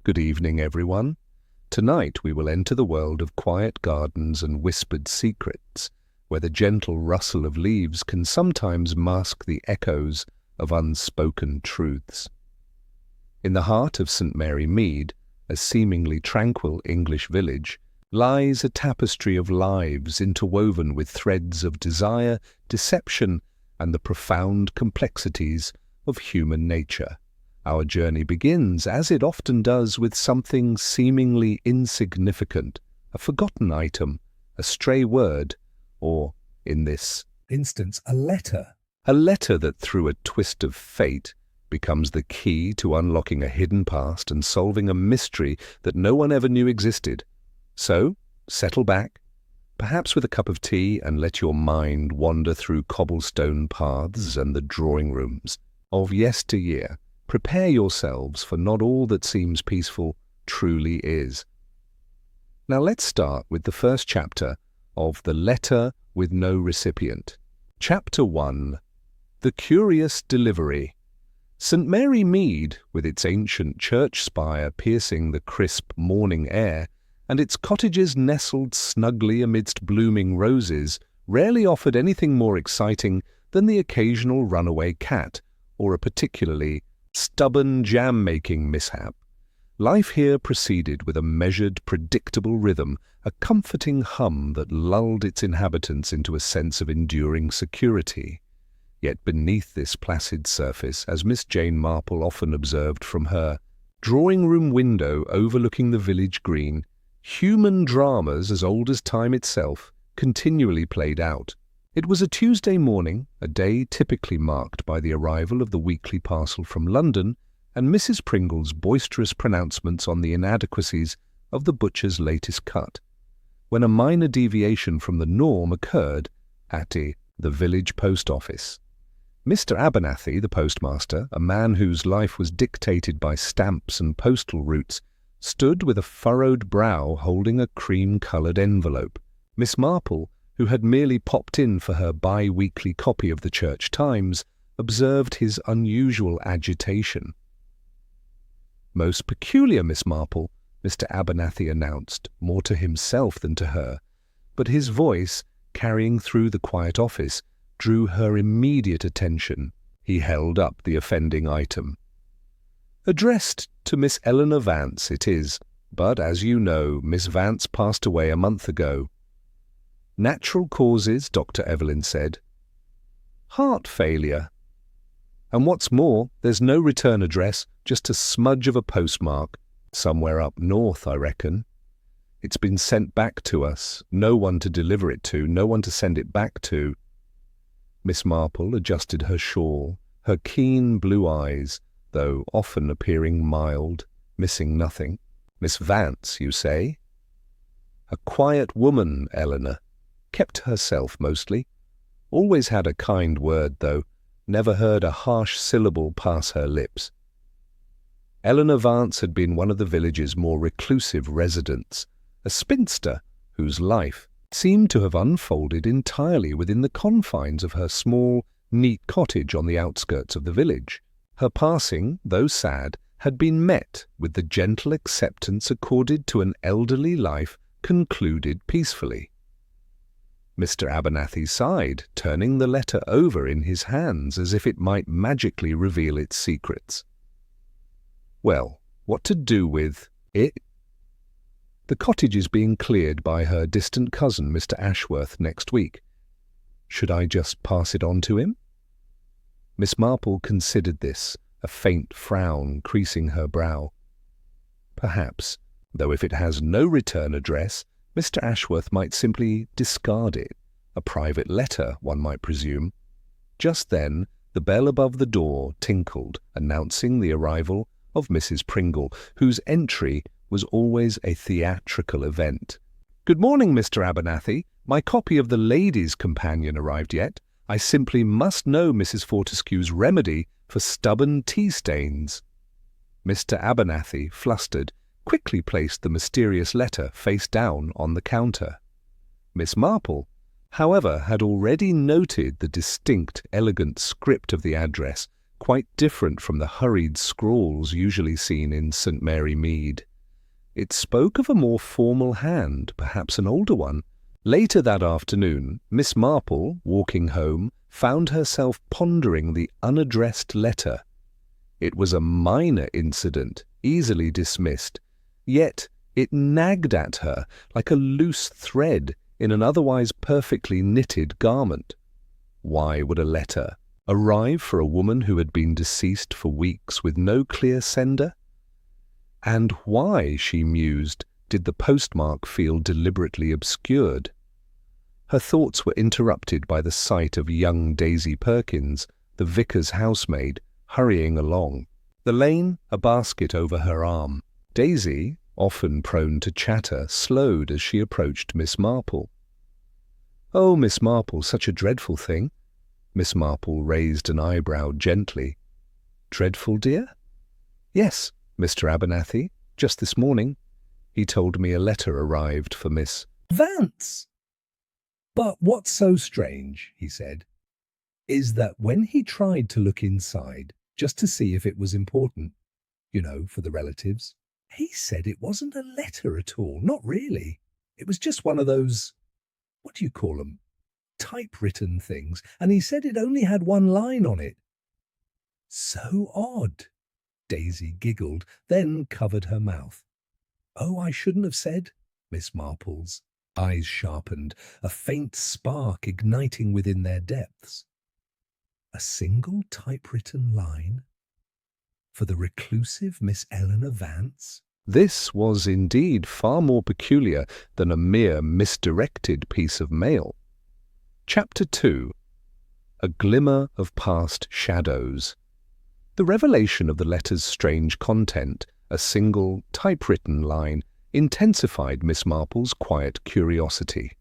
Good evening, everyone. Tonight we will enter the world of quiet gardens and whispered secrets, where the gentle rustle of leaves can sometimes mask the echoes of unspoken truths. In the heart of St. Mary Mead, a seemingly tranquil English village, lies a tapestry of lives interwoven with threads of desire, deception, and the profound complexities of human nature. Our journey begins, as it often does, with something seemingly insignificant, a forgotten item, a stray word, or, in this instance, a letter. A letter that, through a twist of fate, becomes the key to unlocking a hidden past and solving a mystery that no one ever knew existed. So, settle back, perhaps with a cup of tea, and let your mind wander through cobblestone paths and the drawing rooms of yesteryear. Prepare yourselves, for not all that seems peaceful truly is. Now let's start with the first chapter of The Letter with No Recipient. Chapter 1. The Curious Delivery. St. Mary Mead, with its ancient church spire piercing the crisp morning air, and its cottages nestled snugly amidst blooming roses, rarely offered anything more exciting than the occasional runaway cat, or a particularly stubborn jam-making mishap. Life here proceeded with a measured, predictable rhythm, a comforting hum that lulled its inhabitants into a sense of enduring security. Yet beneath this placid surface, as Miss Jane Marple often observed from her drawing-room window overlooking the village green, human dramas as old as time itself continually played out. It was a Tuesday morning, a day typically marked by the arrival of the weekly parcel from London and Mrs. Pringle's boisterous pronouncements on the inadequacies of the butcher's latest cut, when a minor deviation from the norm occurred at the village post office. Mr. Abernathy, the postmaster, a man whose life was dictated by stamps and postal routes, stood with a furrowed brow holding a cream-coloured envelope. Miss Marple, who had merely popped in for her bi-weekly copy of the Church Times, observed his unusual agitation. "Most peculiar, Miss Marple," Mr. Abernathy announced, more to himself than to her, but his voice, carrying through the quiet office, drew her immediate attention. He held up the offending item. "Addressed to Miss Eleanor Vance, it is, but, as you know, Miss Vance passed away a month ago." "Natural causes," Dr. Evelyn said. "Heart failure. And what's more, there's no return address, just a smudge of a postmark. Somewhere up north, I reckon. It's been sent back to us. No one to deliver it to, no one to send it back to." Miss Marple adjusted her shawl, her keen blue eyes, though often appearing mild, missing nothing. "Miss Vance, you say?" "A quiet woman, Eleanor. Kept to herself mostly. Always had a kind word, though. Never heard a harsh syllable pass her lips." Eleanor Vance had been one of the village's more reclusive residents, a spinster whose life seemed to have unfolded entirely within the confines of her small, neat cottage on the outskirts of the village. Her passing, though sad, had been met with the gentle acceptance accorded to an elderly life concluded peacefully. Mr. Abernathy sighed, turning the letter over in his hands as if it might magically reveal its secrets. Well, what to do with it? The cottage is being cleared by her distant cousin, Mr. Ashworth, next week. Should I just pass it on to him? Miss Marple considered this, a faint frown creasing her brow. Perhaps, though if it has no return address, Mr. Ashworth might simply discard it. A private letter, one might presume. Just then, the bell above the door tinkled, announcing the arrival of Mrs. Pringle, whose entry was always a theatrical event. "Good morning, Mr. Abernathy. My copy of the Lady's Companion arrived yet. I simply must know Mrs. Fortescue's remedy for stubborn tea stains." Mr. Abernathy, flustered, quickly placed the mysterious letter face down on the counter. Miss Marple, however, had already noted the distinct, elegant script of the address, quite different from the hurried scrawls usually seen in St. Mary Mead. It spoke of a more formal hand, perhaps an older one. Later that afternoon, Miss Marple, walking home, found herself pondering the unaddressed letter. It was a minor incident, easily dismissed, yet it nagged at her like a loose thread in an otherwise perfectly knitted garment. Why would a letter arrive for a woman who had been deceased for weeks with no clear sender? And why, she mused, did the postmark feel deliberately obscured? Her thoughts were interrupted by the sight of young Daisy Perkins, the vicar's housemaid, hurrying along, the lane a basket over her arm. Daisy, often prone to chatter, slowed as she approached Miss Marple. "Oh, Miss Marple, such a dreadful thing." Miss Marple raised an eyebrow gently. "Dreadful, dear?" "Yes, Mr. Abernathy, just this morning. He told me a letter arrived for Miss Vance." "But what's so strange," he said, "is that when he tried to look inside, just to see if it was important, for the relatives, he said it wasn't a letter at all, not really. It was just one of those, what do you call them, typewritten things, and he said it only had one line on it." "So odd." Daisy giggled, then covered her mouth. "Oh, I shouldn't have said." Miss Marple's eyes sharpened, a faint spark igniting within their depths. A single typewritten line? For the reclusive Miss Eleanor Vance? This was indeed far more peculiar than a mere misdirected piece of mail. Chapter 2. A Glimmer of Past Shadows. The revelation of the letter's strange content, a single typewritten line, intensified Miss Marple's quiet curiosity.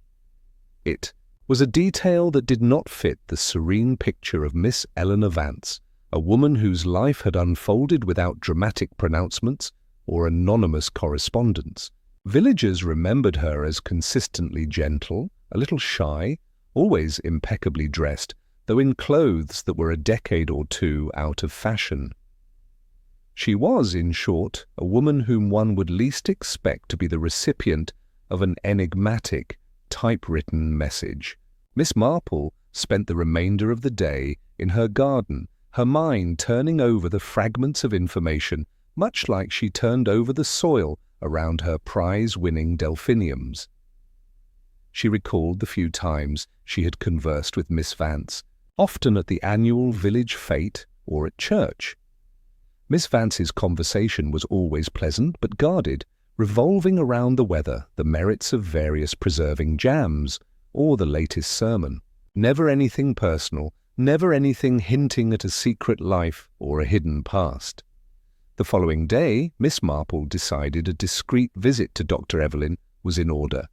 It was a detail that did not fit the serene picture of Miss Eleanor Vance, a woman whose life had unfolded without dramatic pronouncements or anonymous correspondence. Villagers remembered her as consistently gentle, a little shy, always impeccably dressed, though in clothes that were a decade or two out of fashion. She was, in short, a woman whom one would least expect to be the recipient of an enigmatic, typewritten message. Miss Marple spent the remainder of the day in her garden, her mind turning over the fragments of information, much like she turned over the soil around her prize-winning delphiniums. She recalled the few times she had conversed with Miss Vance, often at the annual village fete or at church. Miss Vance's conversation was always pleasant but guarded, revolving around the weather, the merits of various preserving jams, or the latest sermon. Never anything personal, never anything hinting at a secret life or a hidden past. The following day, Miss Marple decided a discreet visit to Dr. Evelyn was in order.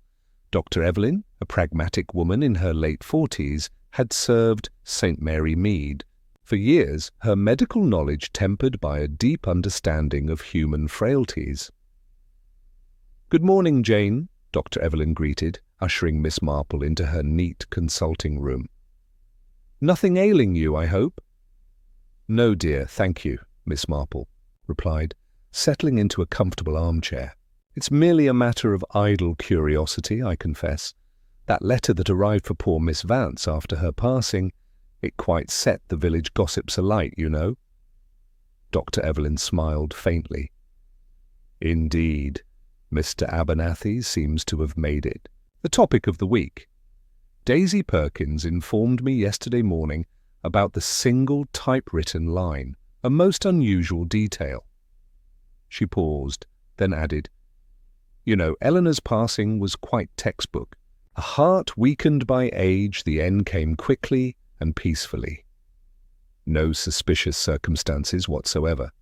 Dr. Evelyn, a pragmatic woman in her late 40s, had served St. Mary Mead. For years, her medical knowledge tempered by a deep understanding of human frailties. "Good morning, Jane," Dr. Evelyn greeted, ushering Miss Marple into her neat consulting room. "Nothing ailing you, I hope?" "No, dear, thank you," Miss Marple replied, settling into a comfortable armchair. "It's merely a matter of idle curiosity, I confess. That letter that arrived for poor Miss Vance after her passing, it quite set the village gossips alight, you know." Dr. Evelyn smiled faintly. "Indeed, Mr. Abernathy seems to have made it the topic of the week. Daisy Perkins informed me yesterday morning about the single typewritten line, a most unusual detail." She paused, then added, "Eleanor's passing was quite textbook. A heart weakened by age, the end came quickly and peacefully. No suspicious circumstances whatsoever."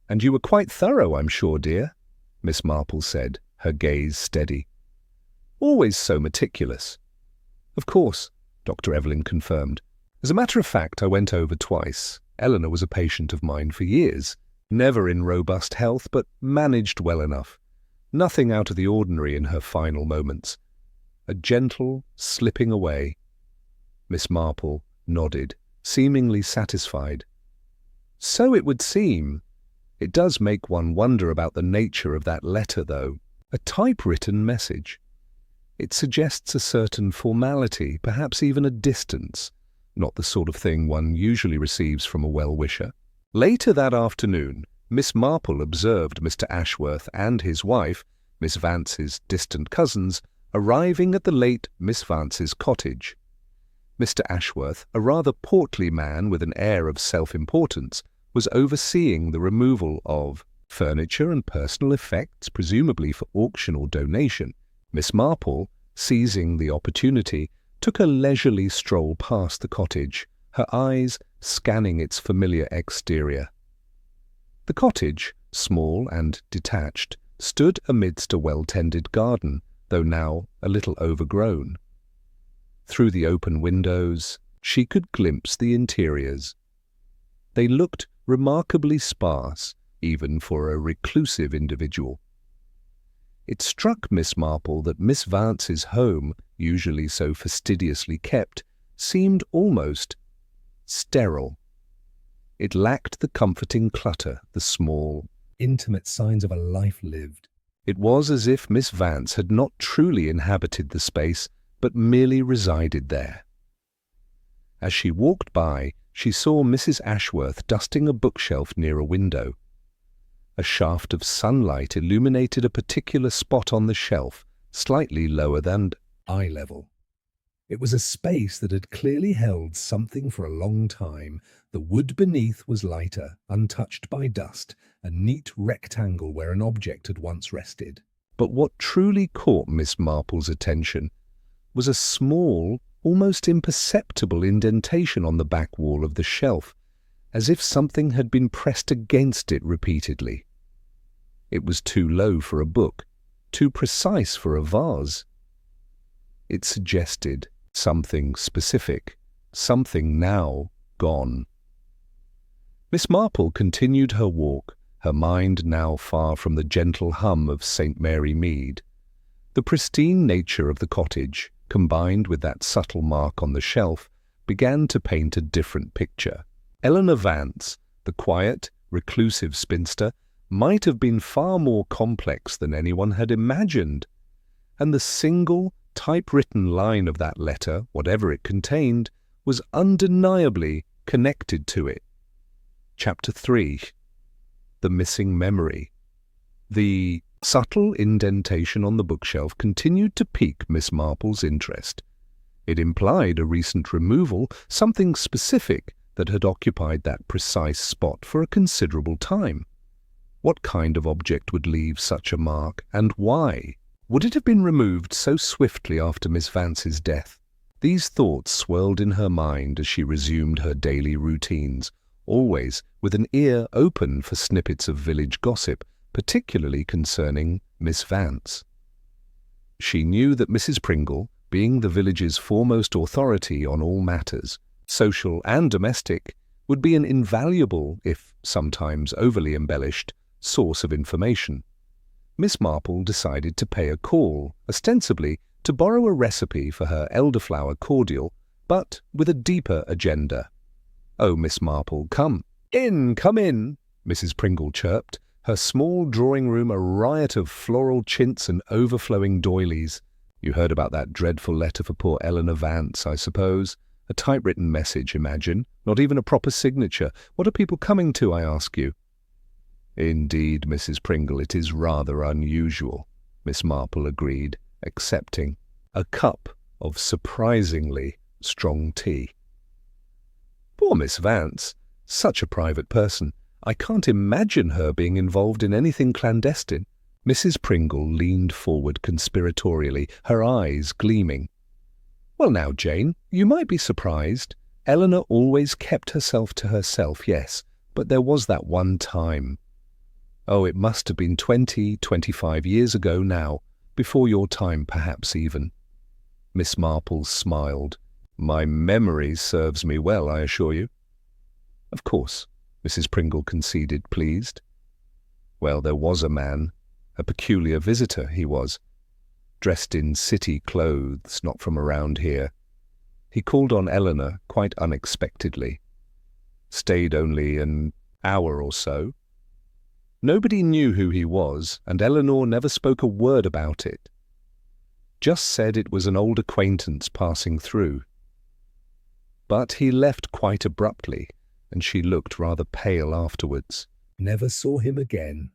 "And you were quite thorough, I'm sure, dear," Miss Marple said, her gaze steady. "Always so meticulous." "Of course," Dr. Evelyn confirmed. "As a matter of fact, I went over twice. Eleanor was a patient of mine for years, never in robust health, but managed well enough. Nothing out of the ordinary in her final moments. A gentle slipping away." Miss Marple nodded, seemingly satisfied. So it would seem. It does make one wonder about the nature of that letter, though. A typewritten message. It suggests a certain formality, perhaps even a distance, not the sort of thing one usually receives from a well-wisher. Later that afternoon, Miss Marple observed Mr. Ashworth and his wife, Miss Vance's distant cousins, arriving at the late Miss Vance's cottage. Mr. Ashworth, a rather portly man with an air of self-importance, was overseeing the removal of furniture and personal effects, presumably for auction or donation. Miss Marple, seizing the opportunity, took a leisurely stroll past the cottage, her eyes scanning its familiar exterior. The cottage, small and detached, stood amidst a well-tended garden, though now a little overgrown. Through the open windows, she could glimpse the interiors. They looked remarkably sparse, even for a reclusive individual. It struck Miss Marple that Miss Vance's home, usually so fastidiously kept, seemed almost sterile. It lacked the comforting clutter, the small, intimate signs of a life lived. It was as if Miss Vance had not truly inhabited the space, but merely resided there. As she walked by, she saw Mrs. Ashworth dusting a bookshelf near a window. A shaft of sunlight illuminated a particular spot on the shelf, slightly lower than eye level. It was a space that had clearly held something for a long time. The wood beneath was lighter, untouched by dust, a neat rectangle where an object had once rested. But what truly caught Miss Marple's attention was a small, almost imperceptible indentation on the back wall of the shelf, as if something had been pressed against it repeatedly. It was too low for a book, too precise for a vase. It suggested something specific, something now gone. Miss Marple continued her walk, her mind now far from the gentle hum of St. Mary Mead. The pristine nature of the cottage, combined with that subtle mark on the shelf, began to paint a different picture. Eleanor Vance, the quiet, reclusive spinster, might have been far more complex than anyone had imagined, and the single, typewritten line of that letter, whatever it contained, was undeniably connected to it. Chapter 3. The Missing Memory. The subtle indentation on the bookshelf continued to pique Miss Marple's interest. It implied a recent removal, something specific that had occupied that precise spot for a considerable time. What kind of object would leave such a mark, and why? Would it have been removed so swiftly after Miss Vance's death? These thoughts swirled in her mind as she resumed her daily routines, always with an ear open for snippets of village gossip, particularly concerning Miss Vance. She knew that Mrs. Pringle, being the village's foremost authority on all matters, social and domestic, would be an invaluable, if sometimes overly embellished, source of information. Miss Marple decided to pay a call, ostensibly to borrow a recipe for her elderflower cordial, but with a deeper agenda. "Oh, Miss Marple, come in, Mrs. Pringle chirped, her small drawing-room a riot of floral chintz and overflowing doilies. "You heard about that dreadful letter for poor Eleanor Vance, I suppose? A typewritten message, imagine, not even a proper signature. What are people coming to, I ask you?" "Indeed, Mrs. Pringle, it is rather unusual," Miss Marple agreed, accepting a cup of surprisingly strong tea. "Poor Miss Vance, such a private person. I can't imagine her being involved in anything clandestine." Mrs. Pringle leaned forward conspiratorially, her eyes gleaming. "Well now, Jane, you might be surprised. Eleanor always kept herself to herself, yes, but there was that one time. Oh, it must have been 25 years ago now, before your time perhaps even." Miss Marple smiled. "My memory serves me well, I assure you." "Of course," Mrs. Pringle conceded, pleased. "Well, there was a man, a peculiar visitor he was, dressed in city clothes, not from around here. He called on Eleanor quite unexpectedly. Stayed only an hour or so. Nobody knew who he was, and Eleanor never spoke a word about it. Just said it was an old acquaintance passing through. But he left quite abruptly, and she looked rather pale afterwards. Never saw him again.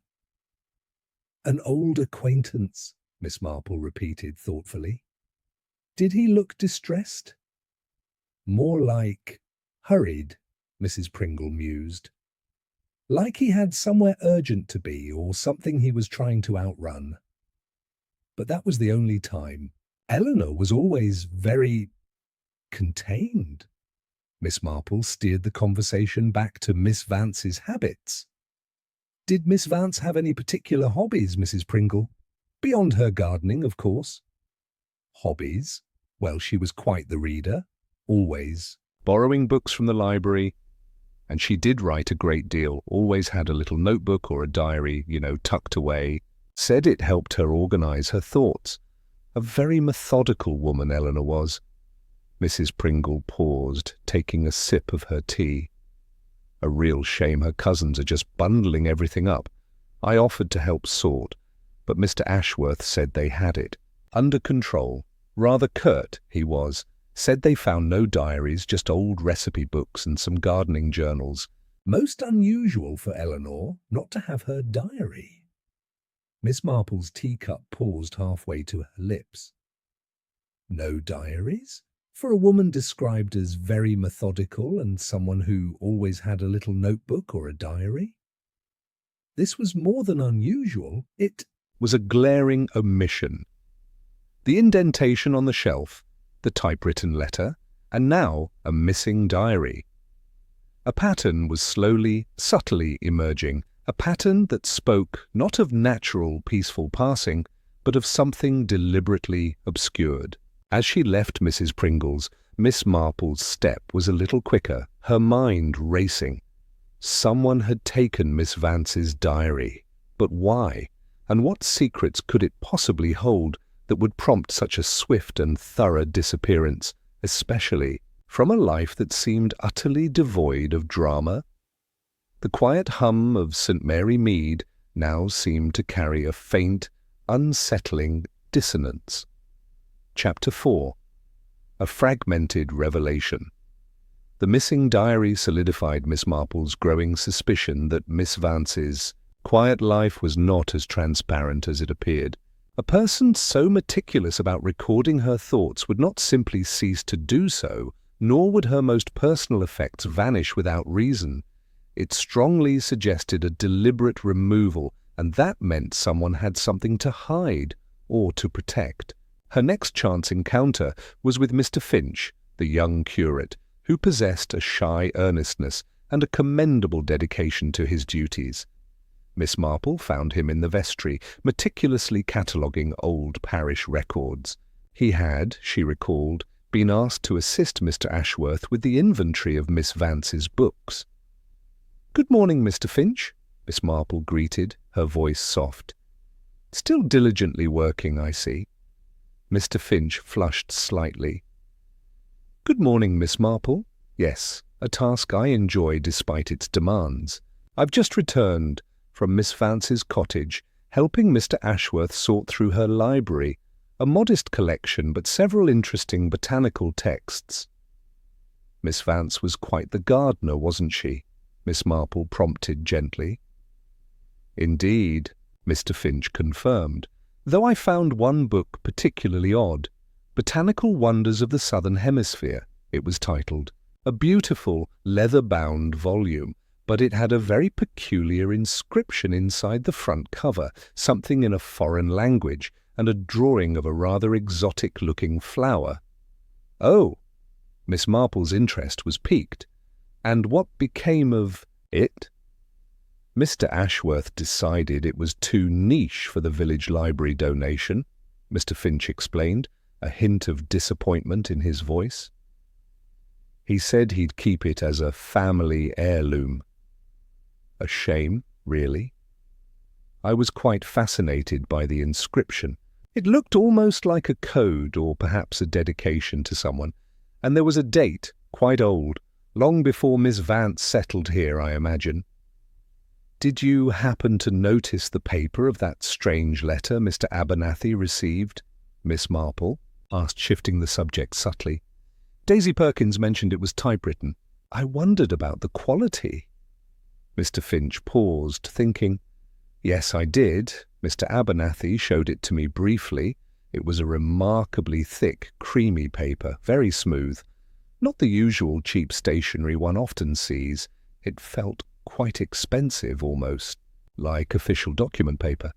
An old acquaintance, Miss Marple repeated thoughtfully. Did he look distressed? More like hurried, Mrs. Pringle mused. Like he had somewhere urgent to be or something he was trying to outrun. But that was the only time. Eleanor was always very contained. Miss Marple steered the conversation back to Miss Vance's habits. Did Miss Vance have any particular hobbies, Mrs. Pringle? Beyond her gardening, of course. Hobbies? Well, she was quite the reader. Always. Borrowing books from the library. And she did write a great deal, always had a little notebook or a diary, tucked away. Said it helped her organize her thoughts. A very methodical woman, Eleanor was. Mrs. Pringle paused, taking a sip of her tea. A real shame her cousins are just bundling everything up. I offered to help sort, but Mr. Ashworth said they had it. Under control. Rather curt, he was. Said they found no diaries, just old recipe books and some gardening journals. Most unusual for Eleanor not to have her diary. Miss Marple's teacup paused halfway to her lips. No diaries? For a woman described as very methodical and someone who always had a little notebook or a diary? This was more than unusual. It was a glaring omission. The indentation on the shelf, the typewritten letter, and now a missing diary. A pattern was slowly, subtly emerging, a pattern that spoke not of natural, peaceful passing, but of something deliberately obscured. As she left Mrs. Pringle's, Miss Marple's step was a little quicker, her mind racing. Someone had taken Miss Vance's diary. But why? And what secrets could it possibly hold that would prompt such a swift and thorough disappearance, especially from a life that seemed utterly devoid of drama? The quiet hum of St. Mary Mead now seemed to carry a faint, unsettling dissonance. Chapter 4. A Fragmented Revelation. The missing diary solidified Miss Marple's growing suspicion that Miss Vance's quiet life was not as transparent as it appeared. A person so meticulous about recording her thoughts would not simply cease to do so, nor would her most personal effects vanish without reason. It strongly suggested a deliberate removal, and that meant someone had something to hide or to protect. Her next chance encounter was with Mr. Finch, the young curate, who possessed a shy earnestness and a commendable dedication to his duties. Miss Marple found him in the vestry, meticulously cataloguing old parish records. He had, she recalled, been asked to assist Mr. Ashworth with the inventory of Miss Vance's books. "Good morning, Mr. Finch," Miss Marple greeted, her voice soft. "Still diligently working, I see." Mr. Finch flushed slightly. "Good morning, Miss Marple. Yes, a task I enjoy despite its demands. I've just returned from Miss Vance's cottage, helping Mr. Ashworth sort through her library, a modest collection but several interesting botanical texts." Miss Vance was quite the gardener, wasn't she? Miss Marple prompted gently. "Indeed," Mr. Finch confirmed, "though I found one book particularly odd. Botanical Wonders of the Southern Hemisphere, it was titled. A beautiful, leather-bound volume, but it had a very peculiar inscription inside the front cover, something in a foreign language, and a drawing of a rather exotic-looking flower." "Oh!" Miss Marple's interest was piqued. "And what became of it?" "Mr. Ashworth decided it was too niche for the village library donation," Mr. Finch explained, a hint of disappointment in his voice. "He said he'd keep it as a family heirloom." "A shame, really." I was quite fascinated by the inscription. It looked almost like a code or perhaps a dedication to someone, and there was a date, quite old, long before Miss Vance settled here, I imagine. Did you happen to notice the paper of that strange letter Mr. Abernathy received? Miss Marple asked, shifting the subject subtly. Daisy Perkins mentioned it was typewritten. I wondered about the quality. Mr. Finch paused, thinking. Yes, I did. Mr. Abernathy showed it to me briefly. It was a remarkably thick, creamy paper, very smooth. Not the usual cheap stationery one often sees. It felt quite expensive almost, like official document paper.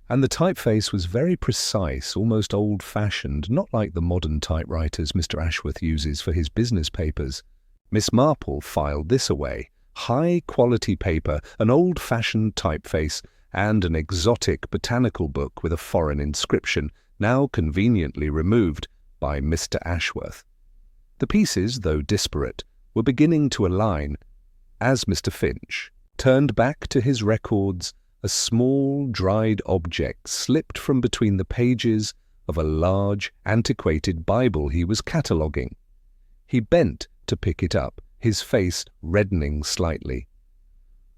And the typeface was very precise, almost old-fashioned, not like the modern typewriters Mr. Ashworth uses for his business papers. Miss Marple filed this away. High-quality paper, an old-fashioned typeface, and an exotic botanical book with a foreign inscription, now conveniently removed by Mr. Ashworth. The pieces, though disparate, were beginning to align. As Mr. Finch turned back to his records, a small, dried object slipped from between the pages of a large, antiquated Bible he was cataloguing. He bent to pick it up, his face reddening slightly.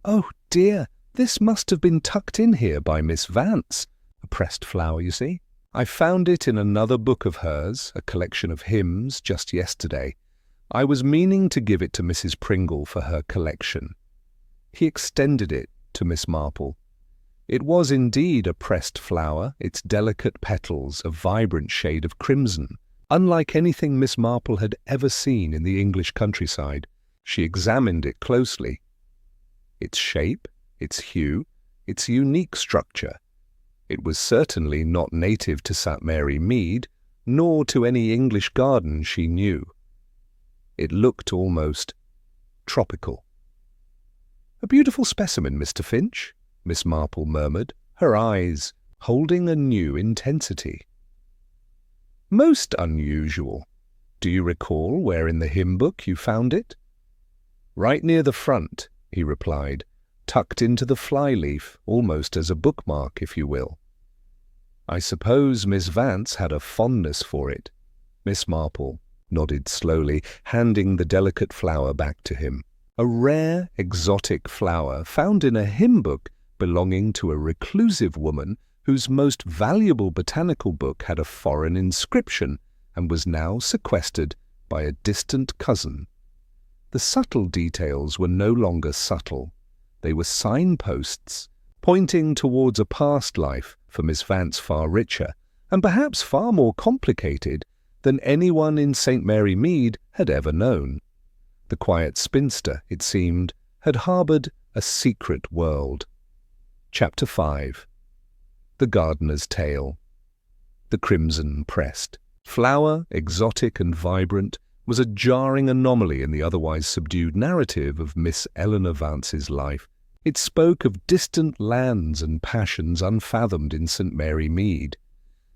"Oh, dear, this must have been tucked in here by Miss Vance. A pressed flower, you see. I found it in another book of hers, a collection of hymns, just yesterday. I was meaning to give it to Mrs. Pringle for her collection." He extended it to Miss Marple. It was indeed a pressed flower, its delicate petals a vibrant shade of crimson, unlike anything Miss Marple had ever seen in the English countryside. She examined it closely. Its shape, its hue, its unique structure. It was certainly not native to St. Mary Mead, nor to any English garden she knew. It looked almost tropical. "A beautiful specimen, Mr. Finch," Miss Marple murmured, her eyes holding a new intensity. "Most unusual. Do you recall where in the hymn book you found it?" "Right near the front," he replied, "tucked into the fly-leaf, almost as a bookmark, if you will." "I suppose Miss Vance had a fondness for it." Miss Marple nodded slowly, handing the delicate flower back to him. A rare, exotic flower found in a hymn book belonging to a reclusive woman whose most valuable botanical book had a foreign inscription and was now sequestered by a distant cousin. The subtle details were no longer subtle. They were signposts, pointing towards a past life for Miss Vance far richer, and perhaps far more complicated than anyone in St. Mary Mead had ever known. The quiet spinster, it seemed, had harboured a secret world. Chapter 5. The Gardener's Tale. The crimson pressed flower, exotic and vibrant, was a jarring anomaly in the otherwise subdued narrative of Miss Eleanor Vance's life. It spoke of distant lands and passions unfathomed in St. Mary Mead.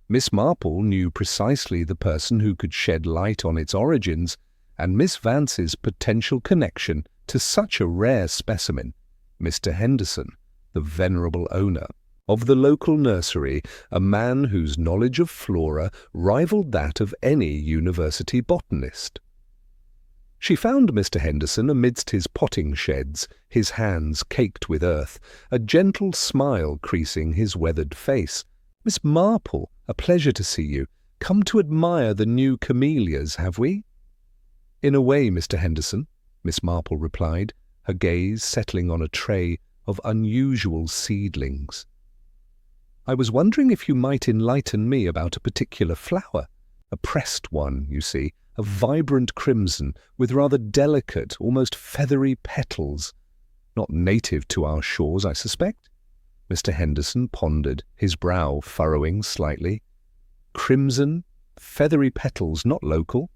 Miss Marple knew precisely the person who could shed light on its origins, and Miss Vance's potential connection to such a rare specimen, Mr. Henderson, the venerable owner of the local nursery, a man whose knowledge of flora rivaled that of any university botanist. She found Mr. Henderson amidst his potting sheds, his hands caked with earth, a gentle smile creasing his weathered face. "Miss Marple, a pleasure to see you. Come to admire the new camellias, have we?" "In a way, Mr. Henderson," Miss Marple replied, her gaze settling on a tray of unusual seedlings. "I was wondering if you might enlighten me about a particular flower. A pressed one, you see, a vibrant crimson with rather delicate, almost feathery petals. Not native to our shores, I suspect?" Mr. Henderson pondered, his brow furrowing slightly. "Crimson, feathery petals, not local?"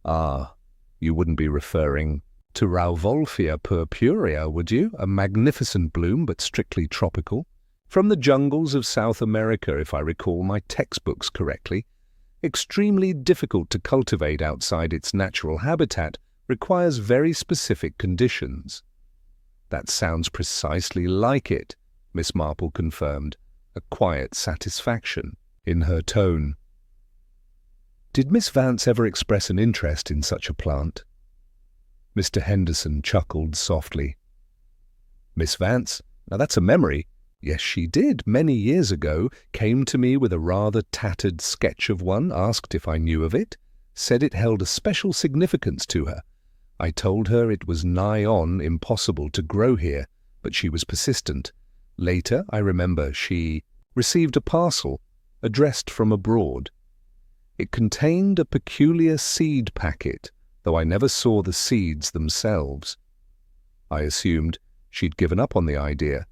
"Ah, you wouldn't be referring to Rauvolfia purpurea, would you? A magnificent bloom, but strictly tropical. From the jungles of South America, if I recall my textbooks correctly. Extremely difficult to cultivate outside its natural habitat, requires very specific conditions." "That sounds precisely like it," Miss Marple confirmed, a quiet satisfaction in her tone. "Did Miss Vance ever express an interest in such a plant?" Mr. Henderson chuckled softly. "Miss Vance Now that's a memory. Yes, she did, many years ago, came to me with a rather tattered sketch of one, asked if I knew of it, said it held a special significance to her. I told her it was nigh on impossible to grow here, but she was persistent. Later, I remember, she received a parcel addressed from abroad. It contained a peculiar seed packet, though I never saw the seeds themselves. I assumed she'd given up on the idea,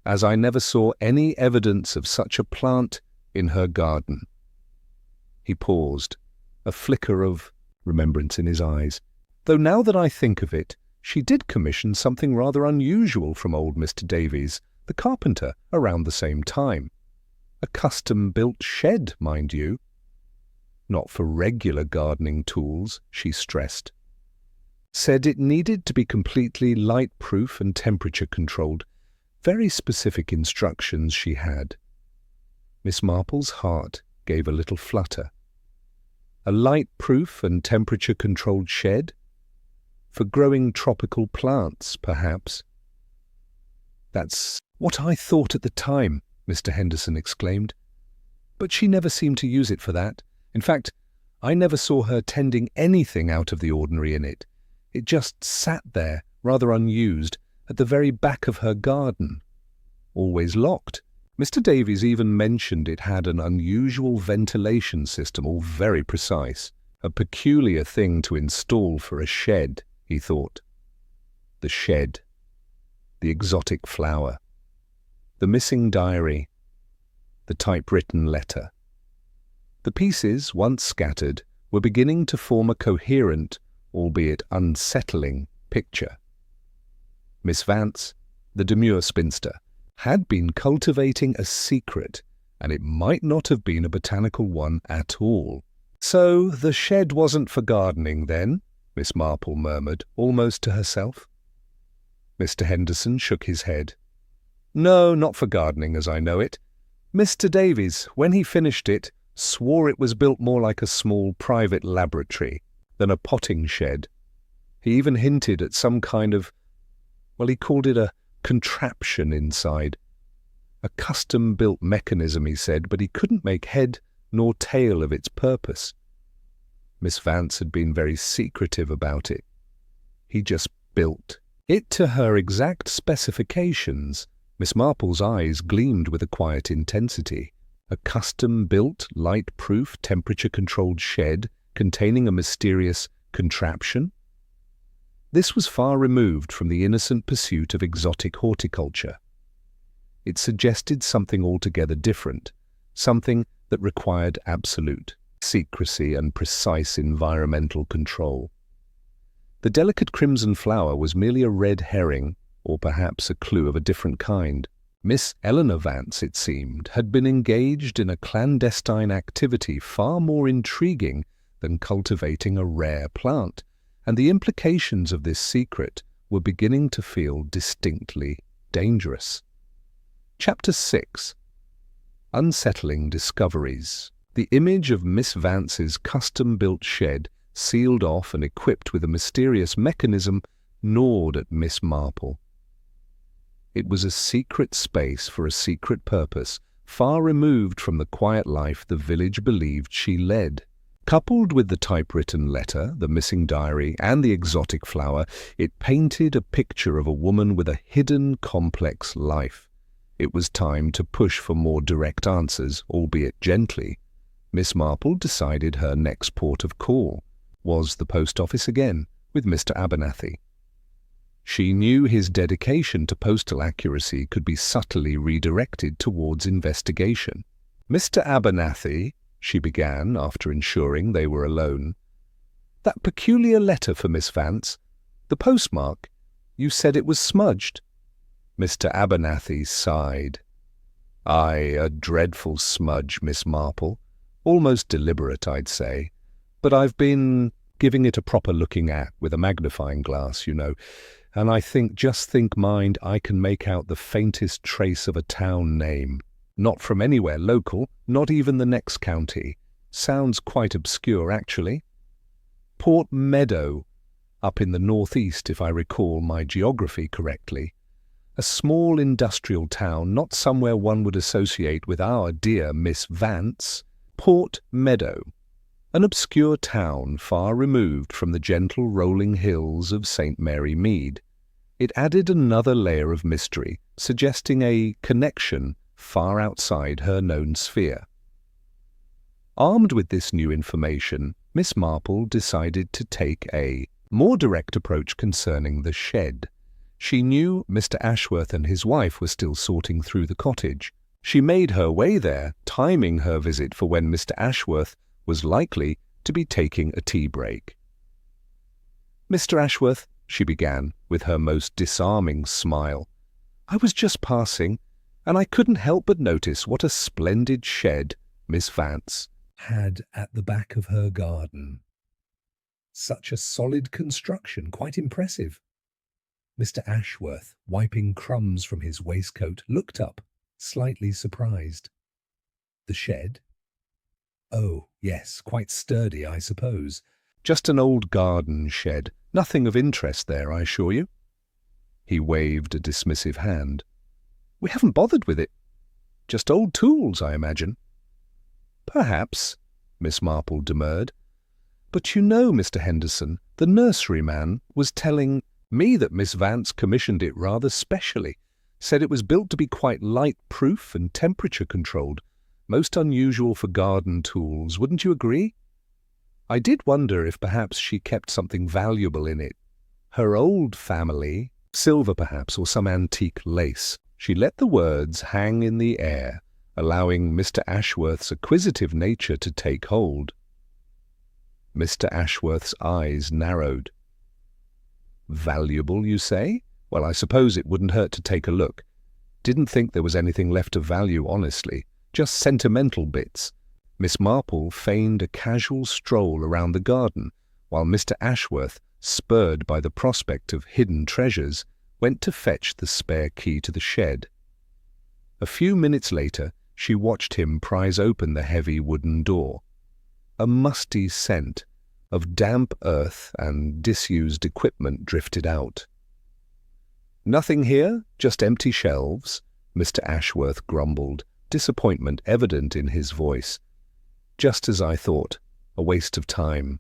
as I never saw any evidence of such a plant in her garden. He paused, a flicker of remembrance in his eyes. Though now that I think of it, she did commission something rather unusual from old Mr. Davies, the carpenter, around the same time. A custom-built shed, mind you. Not for regular gardening tools, she stressed. Said it needed to be completely light-proof and temperature-controlled. Very specific instructions she had. Miss Marple's heart gave a little flutter. A light-proof and temperature-controlled shed? For growing tropical plants, perhaps. That's what I thought at the time, Mr. Henderson exclaimed. But she never seemed to use it for that. In fact, I never saw her tending anything out of the ordinary in it. It just sat there, rather unused, at the very back of her garden. Always locked. Mr. Davies even mentioned it had an unusual ventilation system, all very precise. A peculiar thing to install for a shed, he thought. The shed. The exotic flower. The missing diary. The typewritten letter. The pieces, once scattered, were beginning to form a coherent, albeit unsettling, picture. Miss Vance, the demure spinster, had been cultivating a secret, and it might not have been a botanical one at all. So the shed wasn't for gardening, then? Miss Marple murmured, almost to herself. Mr. Henderson shook his head. No, not for gardening as I know it. Mr. Davies, when he finished it, swore it was built more like a small private laboratory than a potting shed. He even hinted at some kind of, well, he called it a contraption inside. A custom-built mechanism, he said, but he couldn't make head nor tail of its purpose. Miss Vance had been very secretive about it. He just built it to her exact specifications. Miss Marple's eyes gleamed with a quiet intensity. A custom-built, light-proof, temperature-controlled shed containing a mysterious contraption? This was far removed from the innocent pursuit of exotic horticulture. It suggested something altogether different, something that required absolute secrecy and precise environmental control. The delicate crimson flower was merely a red herring, or perhaps a clue of a different kind. Miss Eleanor Vance, it seemed, had been engaged in a clandestine activity far more intriguing than cultivating a rare plant, and the implications of this secret were beginning to feel distinctly dangerous. Chapter 6. Unsettling Discoveries. The image of Miss Vance's custom-built shed, sealed off and equipped with a mysterious mechanism, gnawed at Miss Marple. It was a secret space for a secret purpose, far removed from the quiet life the village believed she led. Coupled with the typewritten letter, the missing diary, and the exotic flower, it painted a picture of a woman with a hidden, complex life. It was time to push for more direct answers, albeit gently. Miss Marple decided her next port of call was the post office again, with Mr. Abernathy. She knew his dedication to postal accuracy could be subtly redirected towards investigation. Mr. Abernathy, she began, after ensuring they were alone, that peculiar letter for Miss Vance, the postmark, you said it was smudged. Mr. Abernathy sighed. Aye, a dreadful smudge, Miss Marple. Almost deliberate, I'd say. But I've been giving it a proper looking at, with a magnifying glass, you know, and just think mind, I can make out the faintest trace of a town name. Not from anywhere local, not even the next county. Sounds quite obscure, actually. Port Meadow, up in the northeast, if I recall my geography correctly. A small industrial town, not somewhere one would associate with our dear Miss Vance. Port Meadow, an obscure town far removed from the gentle rolling hills of St. Mary Mead. It added another layer of mystery, suggesting a connection far outside her known sphere. Armed with this new information, Miss Marple decided to take a more direct approach concerning the shed. She knew Mr. Ashworth and his wife were still sorting through the cottage. She made her way there, timing her visit for when Mr. Ashworth was likely to be taking a tea break. "Mr. Ashworth," she began, with her most disarming smile, "I was just passing, and I couldn't help but notice what a splendid shed Miss Vance had at the back of her garden. Such a solid construction, quite impressive." Mr. Ashworth, wiping crumbs from his waistcoat, looked up, slightly surprised. "The shed? Oh, yes, quite sturdy, I suppose." "Just an old garden shed. Nothing of interest there, I assure you." He waved a dismissive hand. "We haven't bothered with it. Just old tools, I imagine." "Perhaps," Miss Marple demurred. "But you know, Mr. Henderson, the nurseryman was telling me that Miss Vance commissioned it rather specially, said it was built to be quite light-proof and temperature-controlled. Most unusual for garden tools, wouldn't you agree? I did wonder if perhaps she kept something valuable in it. Her old family, silver perhaps, or some antique lace." She let the words hang in the air, allowing Mr. Ashworth's acquisitive nature to take hold. Mr. Ashworth's eyes narrowed. "Valuable, you say? Well, I suppose it wouldn't hurt to take a look. Didn't think there was anything left of value, honestly. Just sentimental bits." Miss Marple feigned a casual stroll around the garden, while Mr. Ashworth, spurred by the prospect of hidden treasures, went to fetch the spare key to the shed. A few minutes later, she watched him prise open the heavy wooden door. A musty scent of damp earth and disused equipment drifted out. "Nothing here, just empty shelves," Mr. Ashworth grumbled, disappointment evident in his voice. "Just as I thought, a waste of time."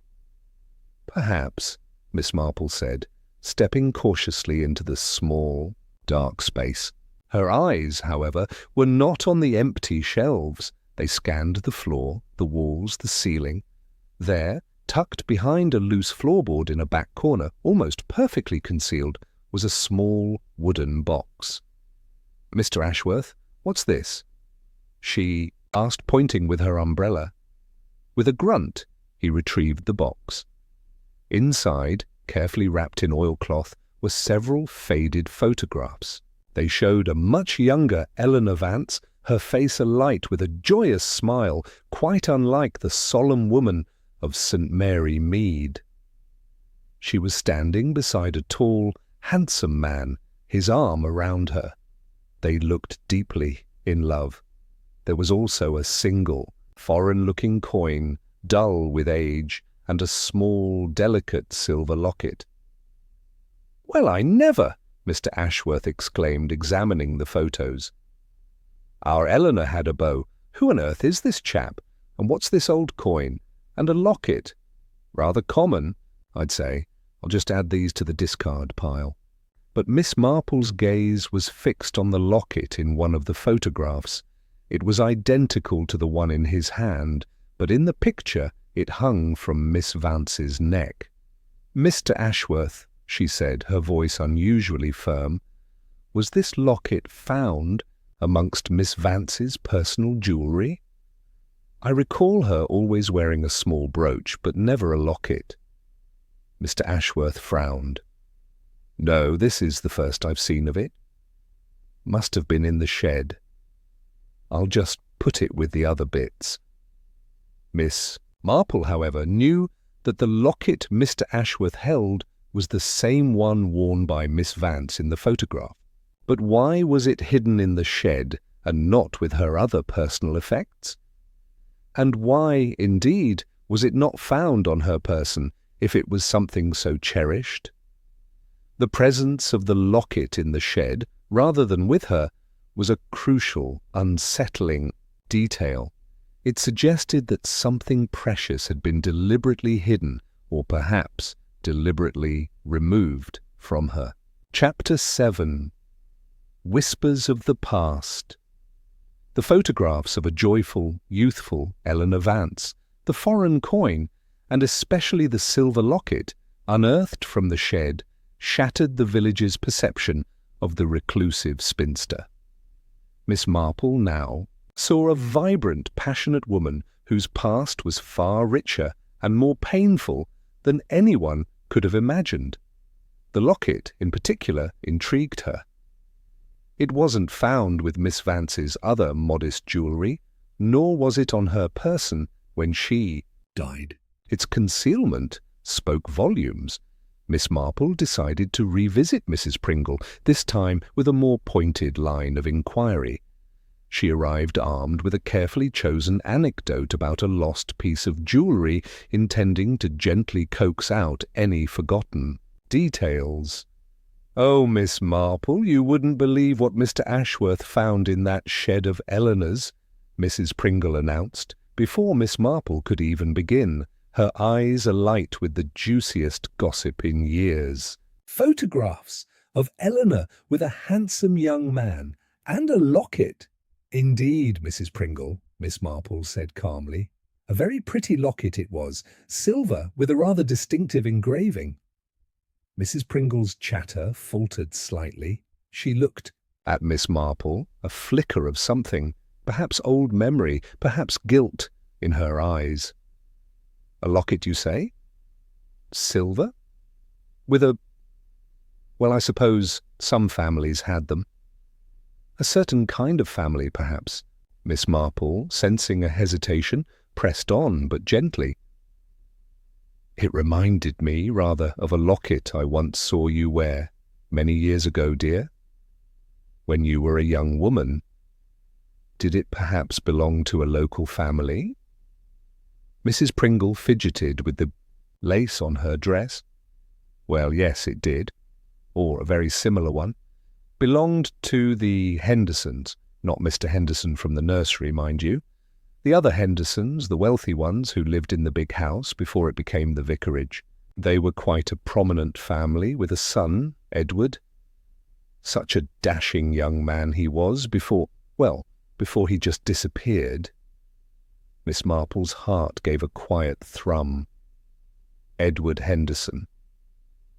"Perhaps," Miss Marple said, stepping cautiously into the small, dark space. Her eyes, however, were not on the empty shelves. They scanned the floor, the walls, the ceiling. There, tucked behind a loose floorboard in a back corner, almost perfectly concealed, was a small wooden box. "Mr. Ashworth, what's this?" she asked, pointing with her umbrella. With a grunt, he retrieved the box. Inside, carefully wrapped in oilcloth, were several faded photographs. They showed a much younger Eleanor Vance, her face alight with a joyous smile, quite unlike the solemn woman of St. Mary Mead. She was standing beside a tall, handsome man, his arm around her. They looked deeply in love. There was also a single, foreign-looking coin, dull with age, and a small, delicate silver locket. "Well, I never!" Mr. Ashworth exclaimed, examining the photos. "Our Eleanor had a bow. Who on earth is this chap? And what's this old coin? And a locket? Rather common, I'd say. I'll just add these to the discard pile." But Miss Marple's gaze was fixed on the locket in one of the photographs. It was identical to the one in his hand, but in the picture it hung from Miss Vance's neck. "Mr. Ashworth," she said, her voice unusually firm, "was this locket found amongst Miss Vance's personal jewellery? I recall her always wearing a small brooch, but never a locket." Mr. Ashworth frowned. "No, this is the first I've seen of it. Must have been in the shed. I'll just put it with the other bits." Miss Marple, however, knew that the locket Mr. Ashworth held was the same one worn by Miss Vance in the photograph. But why was it hidden in the shed and not with her other personal effects? And why, indeed, was it not found on her person if it was something so cherished? The presence of the locket in the shed rather than with her, was a crucial, unsettling detail. It suggested that something precious had been deliberately hidden, or perhaps deliberately removed from her. Chapter 7. Whispers of the Past. The photographs of a joyful, youthful Eleanor Vance, the foreign coin, and especially the silver locket, unearthed from the shed, shattered the village's perception of the reclusive spinster. Miss Marple now saw a vibrant, passionate woman whose past was far richer and more painful than anyone could have imagined. The locket, in particular, intrigued her. It wasn't found with Miss Vance's other modest jewellery, nor was it on her person when she died. Its concealment spoke volumes. Miss Marple decided to revisit Mrs. Pringle, this time with a more pointed line of inquiry. She arrived armed with a carefully chosen anecdote about a lost piece of jewellery, intending to gently coax out any forgotten details. "Oh, Miss Marple, you wouldn't believe what Mr. Ashworth found in that shed of Eleanor's," Mrs. Pringle announced, before Miss Marple could even begin, her eyes alight with the juiciest gossip in years. Photographs of Eleanor with a handsome young man and a locket. Indeed, Mrs. Pringle, Miss Marple said calmly. A very pretty locket it was, silver with a rather distinctive engraving. Mrs. Pringle's chatter faltered slightly. She looked At Miss Marple, a flicker of something, perhaps old memory, perhaps guilt, in her eyes. "A locket, you say? Silver? With a... Well, I suppose some families had them. A certain kind of family, perhaps." Miss Marple, sensing a hesitation, pressed on, but gently. "It reminded me, rather, of a locket I once saw you wear, many years ago, dear. When you were a young woman. Did it perhaps belong to a local family?" Mrs. Pringle fidgeted with the lace on her dress. "Well, yes, it did. Or a very similar one. Belonged to the Hendersons, not Mr. Henderson from the nursery, mind you. The other Hendersons, the wealthy ones who lived in the big house before it became the vicarage. They were quite a prominent family with a son, Edward. Such a dashing young man he was before he just disappeared." Miss Marple's heart gave a quiet thrum. Edward Henderson,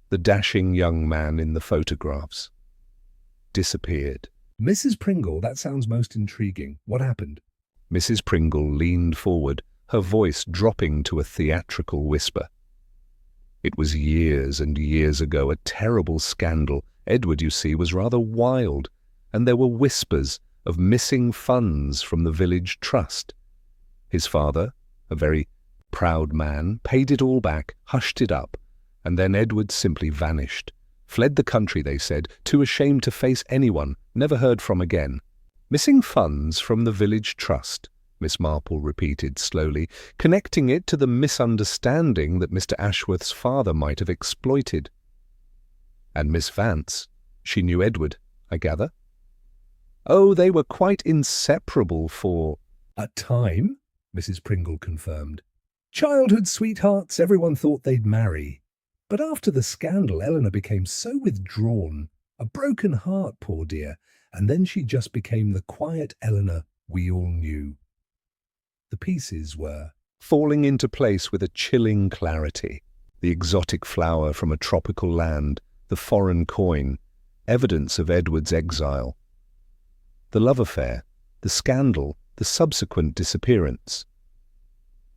the dashing young man in the photographs, disappeared. "Mrs. Pringle, that sounds most intriguing. What happened?" Mrs. Pringle leaned forward, her voice dropping to a theatrical whisper. "It was years and years ago, a terrible scandal. Edward, you see, was rather wild, and there were whispers of missing funds from the village trust. His father, a very proud man, paid it all back, hushed it up, and then Edward simply vanished. Fled the country, they said, too ashamed to face anyone, never heard from again." "Missing funds from the village trust," Miss Marple repeated slowly, connecting it to the misunderstanding that Mr. Ashworth's father might have exploited. "And Miss Vance, she knew Edward, I gather?" "Oh, they were quite inseparable for—" "A time," Mrs. Pringle confirmed. "Childhood sweethearts, everyone thought they'd marry. But after the scandal, Eleanor became so withdrawn. A broken heart, poor dear. And then she just became the quiet Eleanor we all knew." The pieces were falling into place with a chilling clarity. The exotic flower from a tropical land, the foreign coin, evidence of Edward's exile. The love affair, the scandal, the subsequent disappearance.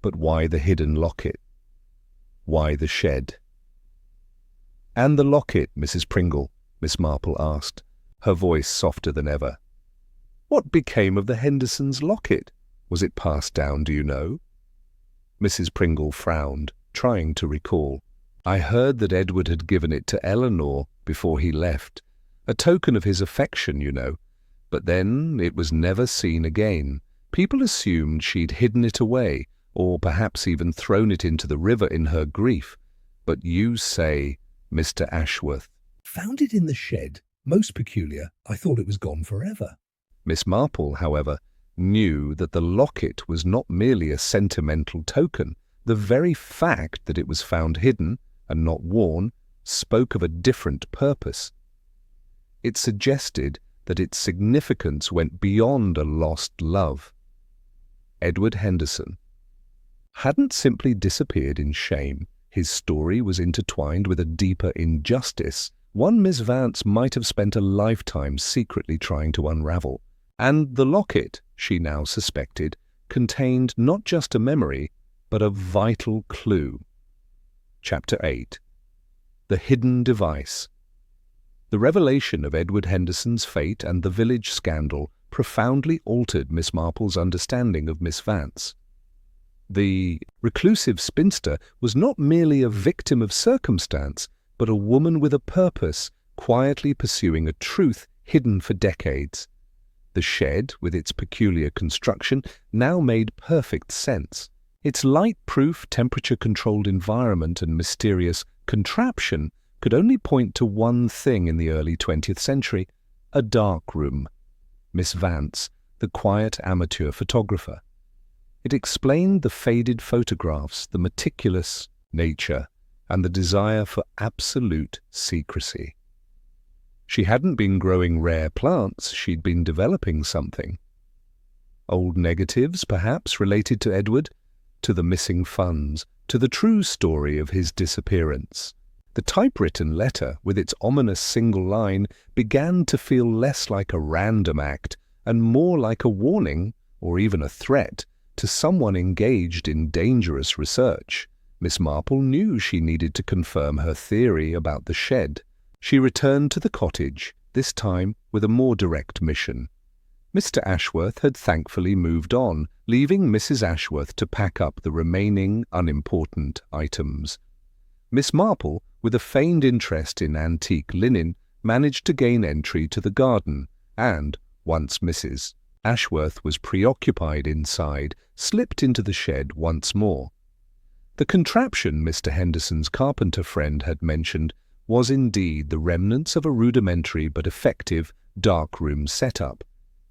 But why the hidden locket? Why the shed? "And the locket, Mrs. Pringle?" Miss Marple asked, her voice softer than ever. "What became of the Hendersons' locket? Was it passed down, do you know?" Mrs. Pringle frowned, trying to recall. "I heard that Edward had given it to Eleanor before he left, a token of his affection, you know. But then it was never seen again. People assumed she'd hidden it away, or perhaps even thrown it into the river in her grief. But you say Mr. Ashworth—" "Found it in the shed," Most peculiar, I thought it was gone forever. Miss Marple, however, knew that the locket was not merely a sentimental token. The very fact that it was found hidden and not worn spoke of a different purpose. It suggested that its significance went beyond a lost love. Edward Henderson hadn't simply disappeared in shame. His story was intertwined with a deeper injustice, one Miss Vance might have spent a lifetime secretly trying to unravel. And the locket, she now suspected, contained not just a memory, but a vital clue. Chapter 8. The Hidden Device. The revelation of Edward Henderson's fate and the village scandal profoundly altered Miss Marple's understanding of Miss Vance. The reclusive spinster was not merely a victim of circumstance, but a woman with a purpose, quietly pursuing a truth hidden for decades. The shed, with its peculiar construction, now made perfect sense. Its light-proof, temperature-controlled environment and mysterious contraption could only point to one thing in the early 20th century: a darkroom. Miss Vance, the quiet amateur photographer. It explained the faded photographs, the meticulous nature, and the desire for absolute secrecy. She hadn't been growing rare plants, she'd been developing something. Old negatives, perhaps, related to Edward, to the missing funds, to the true story of his disappearance. The typewritten letter, with its ominous single line, began to feel less like a random act and more like a warning, or even a threat, to someone engaged in dangerous research. Miss Marple knew she needed to confirm her theory about the shed. She returned to the cottage, this time with a more direct mission. Mr. Ashworth had thankfully moved on, leaving Mrs. Ashworth to pack up the remaining unimportant items. Miss Marple, with a feigned interest in antique linen, managed to gain entry to the garden, and, once Mrs. Ashworth was preoccupied inside, slipped into the shed once more. The contraption Mr. Henderson's carpenter friend had mentioned was indeed the remnants of a rudimentary but effective darkroom setup.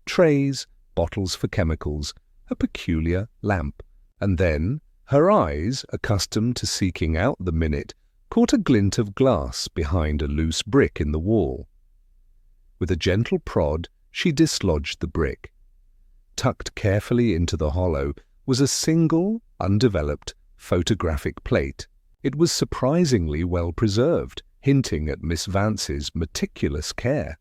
Trays, bottles for chemicals, a peculiar lamp. And then, her eyes, accustomed to seeking out the minute, caught a glint of glass behind a loose brick in the wall. With a gentle prod, she dislodged the brick. Tucked carefully into the hollow was a single, undeveloped, photographic plate. It was surprisingly well preserved, hinting at Miss Vance's meticulous care.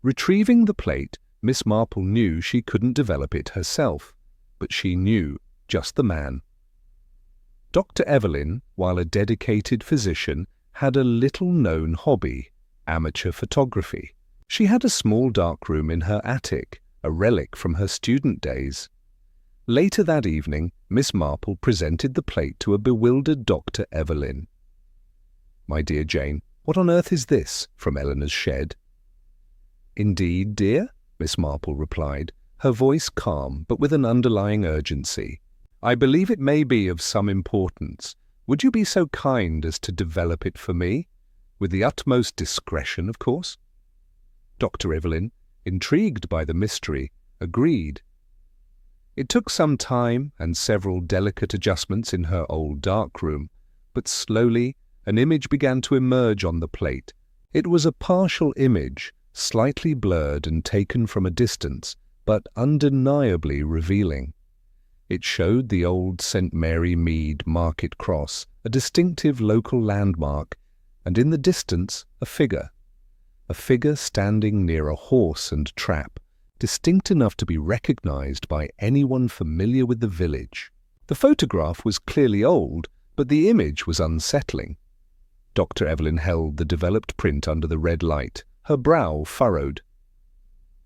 Retrieving the plate, Miss Marple knew she couldn't develop it herself, but she knew just the man. Dr. Evelyn, while a dedicated physician, had a little-known hobby: amateur photography. She had a small darkroom in her attic, a relic from her student days. Later that evening, Miss Marple presented the plate to a bewildered Dr. Evelyn. "My dear Jane, what on earth is this?" from Eleanor's shed. "Indeed, dear?" Miss Marple replied, her voice calm but with an underlying urgency. "I believe it may be of some importance. Would you be so kind as to develop it for me? With the utmost discretion, of course." Dr. Evelyn, intrigued by the mystery, agreed. It took some time and several delicate adjustments in her old darkroom, but slowly an image began to emerge on the plate. It was a partial image, slightly blurred and taken from a distance, but undeniably revealing. It showed the old St. Mary Mead market cross, a distinctive local landmark, and in the distance a figure standing near a horse and trap, distinct enough to be recognized by anyone familiar with the village. The photograph was clearly old, but the image was unsettling. Dr. Evelyn held the developed print under the red light, her brow furrowed.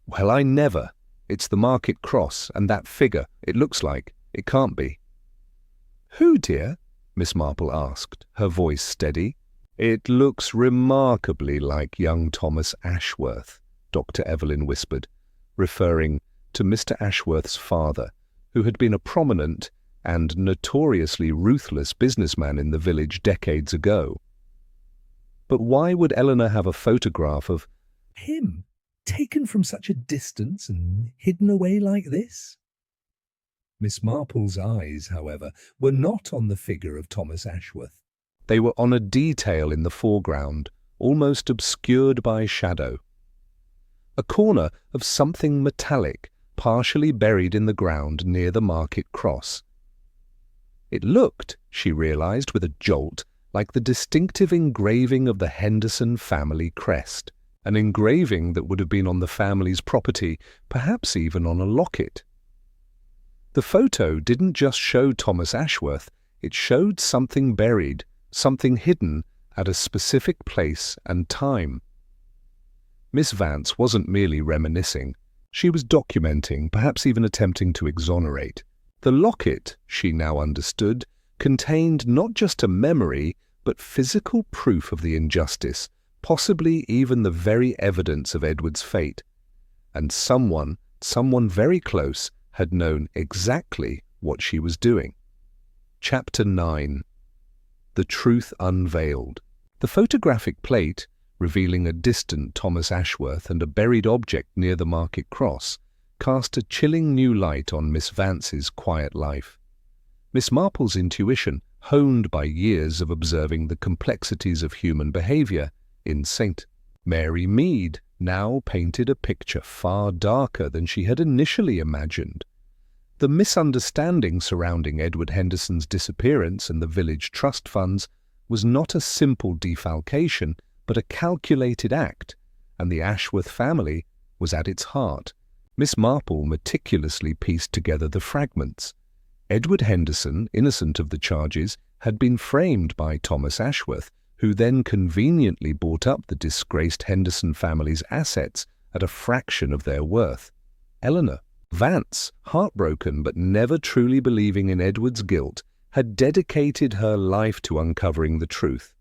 "Well, I never! It's the market cross, and that figure, it looks like. It can't be." "Who, dear?" Miss Marple asked, her voice steady. "It looks remarkably like young Thomas Ashworth," Dr. Evelyn whispered, referring to Mr. Ashworth's father, who had been a prominent and notoriously ruthless businessman in the village decades ago. But why would Eleanor have a photograph of him taken from such a distance and hidden away like this? Miss Marple's eyes, however, were not on the figure of Thomas Ashworth. They were on a detail in the foreground, almost obscured by shadow. A corner of something metallic, partially buried in the ground near the market cross. It looked, she realized with a jolt, like the distinctive engraving of the Henderson family crest, an engraving that would have been on the family's property, perhaps even on a locket. The photo didn't just show Thomas Ashworth, it showed something buried, something hidden at a specific place and time. Miss Vance wasn't merely reminiscing. She was documenting, perhaps even attempting to exonerate. The locket, she now understood, contained not just a memory, but physical proof of the injustice, possibly even the very evidence of Edward's fate. And someone very close, had known exactly what she was doing. Chapter 9. The Truth Unveiled. The photographic plate, revealing a distant Thomas Ashworth and a buried object near the market cross, cast a chilling new light on Miss Vance's quiet life. Miss Marple's intuition, honed by years of observing the complexities of human behavior in St. Mary Mead, now painted a picture far darker than she had initially imagined. The misunderstanding surrounding Edward Henderson's disappearance and the village trust funds was not a simple defalcation, but a calculated act, and the Ashworth family was at its heart. Miss Marple meticulously pieced together the fragments. Edward Henderson, innocent of the charges, had been framed by Thomas Ashworth, who then conveniently bought up the disgraced Henderson family's assets at a fraction of their worth. Eleanor Vance, heartbroken but never truly believing in Edward's guilt, had dedicated her life to uncovering the truth.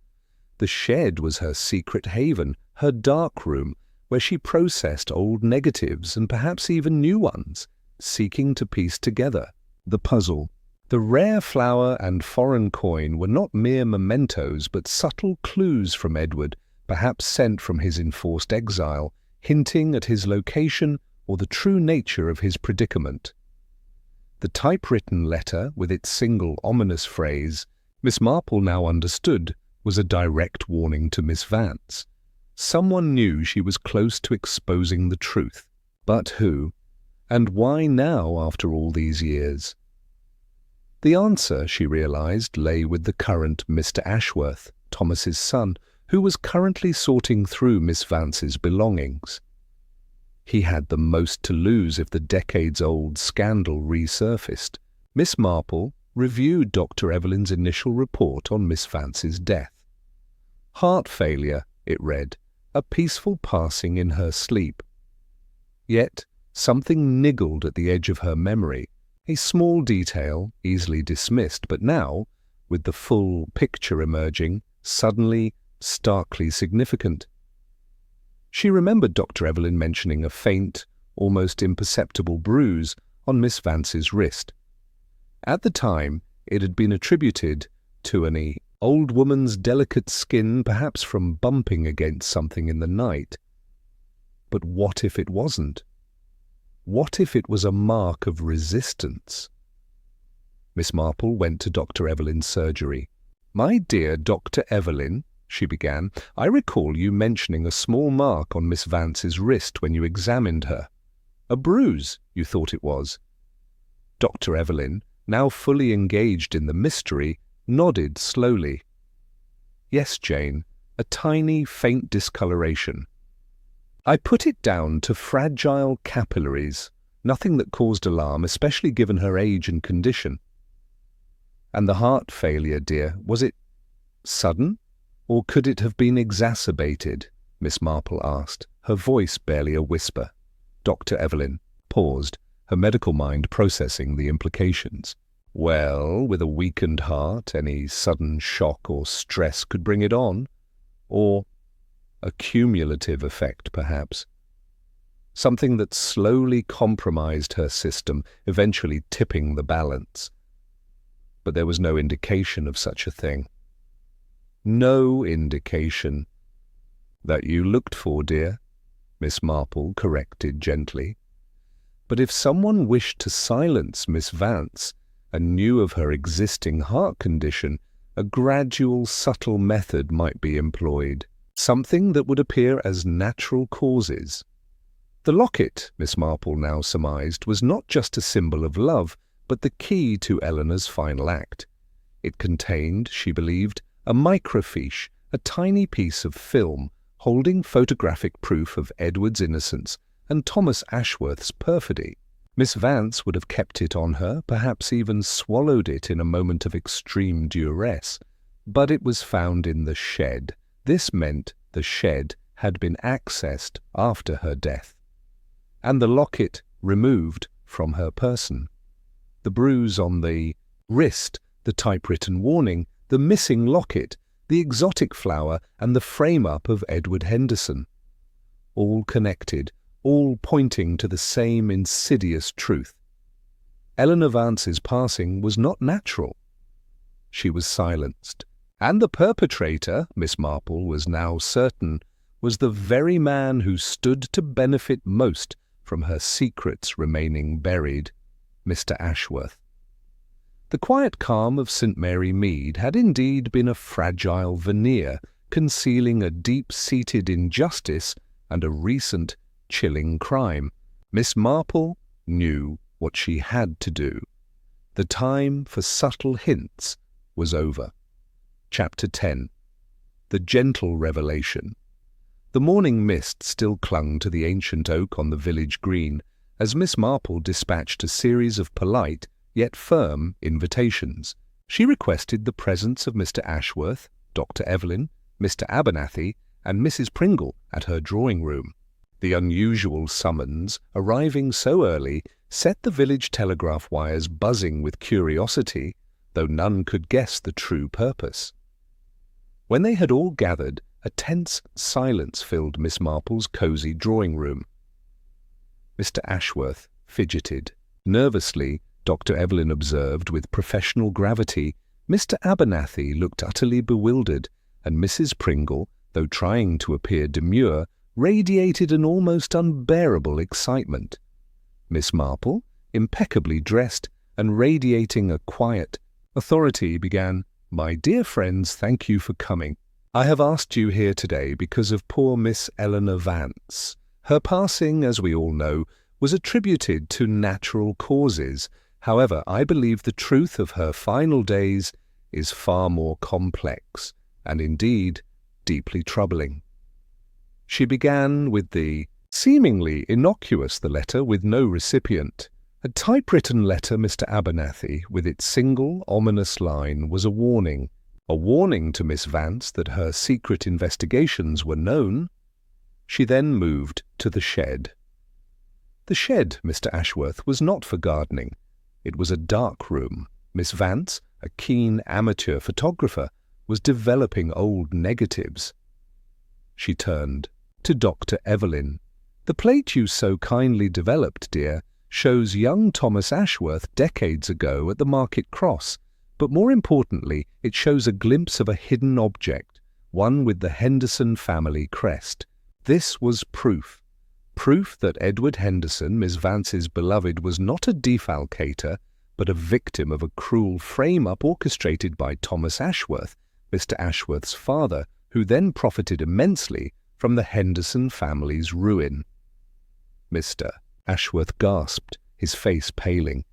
The shed was her secret haven, her darkroom, where she processed old negatives and perhaps even new ones, seeking to piece together the puzzle. The rare flower and foreign coin were not mere mementos but subtle clues from Edward, perhaps sent from his enforced exile, hinting at his location or the true nature of his predicament. The typewritten letter, with its single ominous phrase, Miss Marple now understood, was a direct warning to Miss Vance. Someone knew she was close to exposing the truth. But who? And why now, after all these years? The answer, she realized, lay with the current Mr. Ashworth, Thomas's son, who was currently sorting through Miss Vance's belongings. He had the most to lose if the decades-old scandal resurfaced. Miss Marple reviewed Dr. Evelyn's initial report on Miss Vance's death. Heart failure, it read, a peaceful passing in her sleep. Yet something niggled at the edge of her memory, a small detail easily dismissed, but now, with the full picture emerging, suddenly starkly significant. She remembered Dr. Evelyn mentioning a faint, almost imperceptible bruise on Miss Vance's wrist. At the time, it had been attributed to an old woman's delicate skin, perhaps from bumping against something in the night. But what if it wasn't? What if it was a mark of resistance? Miss Marple went to Dr. Evelyn's surgery. "My dear Dr. Evelyn," she began, "I recall you mentioning a small mark on Miss Vance's wrist when you examined her. A bruise, you thought it was." Dr. Evelyn, now fully engaged in the mystery, nodded slowly. "Yes, Jane, a tiny, faint discoloration. I put it down to fragile capillaries, nothing that caused alarm, especially given her age and condition." "And the heart failure, dear, was it sudden? Or could it have been exacerbated?" Miss Marple asked, her voice barely a whisper. Dr. Evelyn paused, her medical mind processing the implications. "Well, with a weakened heart, any sudden shock or stress could bring it on. Or a cumulative effect, perhaps. Something that slowly compromised her system, eventually tipping the balance. But there was no indication of such a thing. No indication, "That you looked for, dear," Miss Marple corrected gently. But if someone wished to silence Miss Vance and knew of her existing heart condition, a gradual, subtle method might be employed, something that would appear as natural causes. The locket, Miss Marple now surmised, was not just a symbol of love, but the key to Eleanor's final act. It contained, she believed, a microfiche, a tiny piece of film holding photographic proof of Edward's innocence and Thomas Ashworth's perfidy. Miss Vance would have kept it on her, perhaps even swallowed it in a moment of extreme duress. But it was found in the shed. This meant the shed had been accessed after her death, and the locket removed from her person. The bruise on the wrist, the typewritten warning, the missing locket, the exotic flower, and the frame-up of Edward Henderson. All connected, all pointing to the same insidious truth. Eleanor Vance's passing was not natural. She was silenced, and the perpetrator, Miss Marple was now certain, was the very man who stood to benefit most from her secrets remaining buried, Mr. Ashworth. The quiet calm of St. Mary Mead had indeed been a fragile veneer, concealing a deep-seated injustice and a recent, chilling crime. Miss Marple knew what she had to do. The time for subtle hints was over. Chapter 10. The Gentle Revelation. The morning mist still clung to the ancient oak on the village green as Miss Marple dispatched a series of polite, yet firm, invitations. She requested the presence of Mr. Ashworth, Dr. Evelyn, Mr. Abernathy, and Mrs. Pringle at her drawing-room. The unusual summons, arriving so early, set the village telegraph wires buzzing with curiosity, though none could guess the true purpose. When they had all gathered, a tense silence filled Miss Marple's cosy drawing-room. Mr. Ashworth fidgeted. Nervously, Dr. Evelyn observed with professional gravity. Mr. Abernathy looked utterly bewildered, and Mrs. Pringle, though trying to appear demure, radiated an almost unbearable excitement. Miss Marple, impeccably dressed and radiating a quiet authority, began, "My dear friends, thank you for coming. I have asked you here today because of poor Miss Eleanor Vance. Her passing, as we all know, was attributed to natural causes. However, I believe the truth of her final days is far more complex, and indeed deeply troubling." She began with the seemingly innocuous the letter with no recipient. A typewritten letter, Mr. Abernathy, with its single ominous line, was a warning to Miss Vance that her secret investigations were known. She then moved to the shed. The shed, Mr. Ashworth, was not for gardening. It was a dark room. Miss Vance, a keen amateur photographer, was developing old negatives. She turned to Dr. Evelyn. "The plate you so kindly developed, dear, shows young Thomas Ashworth decades ago at the Market Cross, but more importantly, it shows a glimpse of a hidden object, one with the Henderson family crest. This was proof that Edward Henderson, Miss Vance's beloved, was not a defalcator, but a victim of a cruel frame-up orchestrated by Thomas Ashworth, Mr. Ashworth's father, who then profited immensely from the Henderson family's ruin." Mr. Ashworth gasped, his face paling.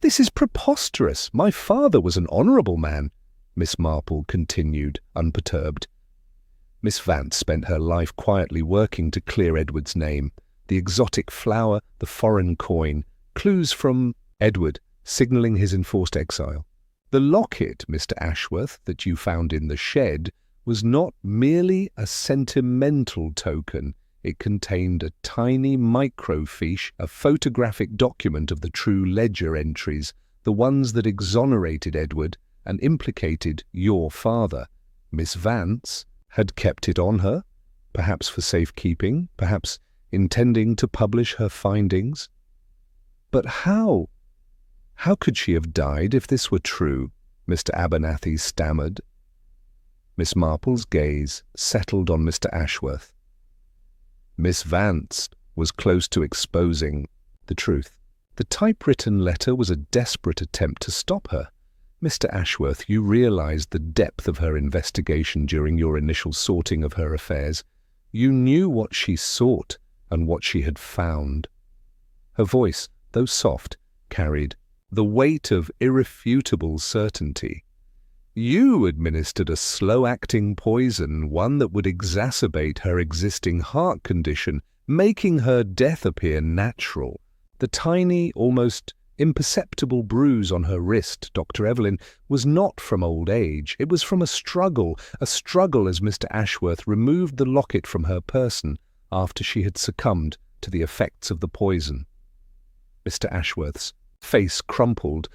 "This is preposterous. My father was an honourable man," Miss Marple continued, unperturbed. Miss Vance spent her life quietly working to clear Edward's name. The exotic flower, the foreign coin, clues from Edward signalling his enforced exile. The locket, Mr. Ashworth, that you found in the shed was not merely a sentimental token. It contained a tiny microfiche, a photographic document of the true ledger entries, the ones that exonerated Edward and implicated your father. Miss Vance had kept it on her, perhaps for safekeeping, perhaps intending to publish her findings. But how? How could she have died if this were true? Mr. Abernathy stammered. Miss Marple's gaze settled on Mr. Ashworth. Miss Vance was close to exposing the truth. The typewritten letter was a desperate attempt to stop her. Mr. Ashworth, you realized the depth of her investigation during your initial sorting of her affairs. You knew what she sought and what she had found. Her voice, though soft, carried the weight of irrefutable certainty. You administered a slow-acting poison, one that would exacerbate her existing heart condition, making her death appear natural. The tiny, almost imperceptible bruise on her wrist, Dr. Evelyn, was not from old age. It was from a struggle as Mr. Ashworth removed the locket from her person after she had succumbed to the effects of the poison. Mr. Ashworth's face crumpled